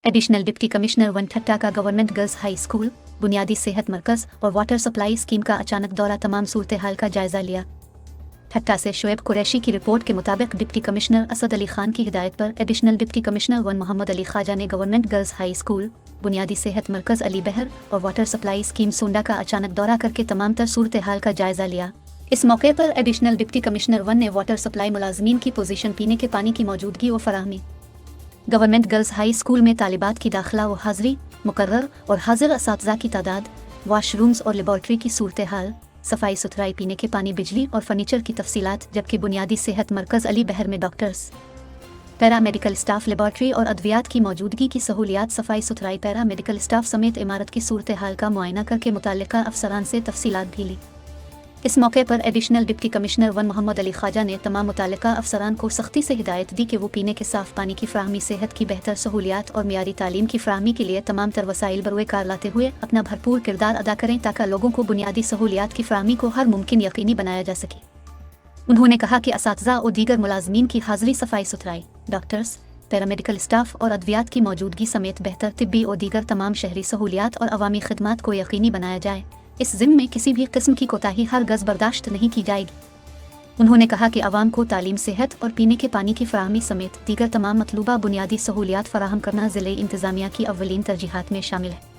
Additional deputy commissioner one ठट्टा का government girls high school, बुनियादी सेहत मरकज और वाटर सप्लाई स्कीम का अचानक दौरा तमाम सूरत हाल का जायजा लिया। ठट्टा से शोएब कुरैशी की रिपोर्ट के मुताबिक डिप्टी कमिश्नर असद अली खान की हिदायत पर additional deputy commissioner one Mohammad Ali Khawaja ने गवर्नमेंट गर्ल्स हाई स्कूल, बुनियादी सेहत मरकज अली बहर और वाटर सप्लाई स्कीम सोंडा का अचानक दौरा करके तमाम तर सूरत हाल का जायजा लिया। इस मौके पर एडिशनल डिप्टी कमिश्नर वन ने वाटर सप्लाई मुलाजमीन की पोजीशन, पीने के पानी की मौजूदगी और फराहमी, गवर्नमेंट गर्ल्स हाई स्कूल में तालिबात की दाखिला व हाज़री, मुकर्रर और हाजिर असातिज़ा की तादाद, वाशरूम्स और लेबॉर्ट्री की सूरत हाल, सफाई सुथराई, पीने के पानी, बिजली और फर्नीचर की तफसीलात, जबकि बुनियादी सेहत मरकज़ अली बहर में doctors, para medical staff, laboratory और अद्वियात की मौजूदगी की सहूलियात, सफाई सुथराई, पैरा मेडिकल स्टाफ समेत इमारत की सूरत हाल का मुआयना करके मुतल्लिका अफसरान से तफसीलात भी ली। इस मौके पर additional deputy commissioner one Mohammad Ali Khawaja ने तमाम मुतल्लिका अफसरान को सख्ती से हिदायत दी कि वो पीने के साफ़ पानी की फ़राहमी, सेहत की बेहतर सहूलियात और मियारी तालीम की फ़राहमी के लिए तमाम तर वसाइल बरोए कार लाते हुए अपना भरपूर किरदार अदा करें ताकि लोगों को बुनियादी सहूलियात की फ़राहमी को हर मुमकिन यकीनी बनाया जा सके। उन्होंने कहा कि असातिज़ा और दीगर मुलाजमीन की हाज़री, सफाई सुथराई, डॉक्टर्स, पैरामेडिकल स्टाफ और अद्वियात की मौजूदगी समेत बेहतर तिब्बी और दीगर तमाम शहरी सहूलियात और अवामी खिदमात को यकीनी बनाया जाए। इस ज़िम्मे में किसी भी किस्म की कोताही हरगज़ बर्दाश्त नहीं की जाएगी। उन्होंने कहा कि आवाम को तालीम, सेहत और पीने के पानी की फ़राहमी समेत दीगर तमाम मतलूबा बुनियादी सहूलियात फ़राहम करना ज़िले इंतज़ामिया की अव्वलीन तरजीहात में शामिल है।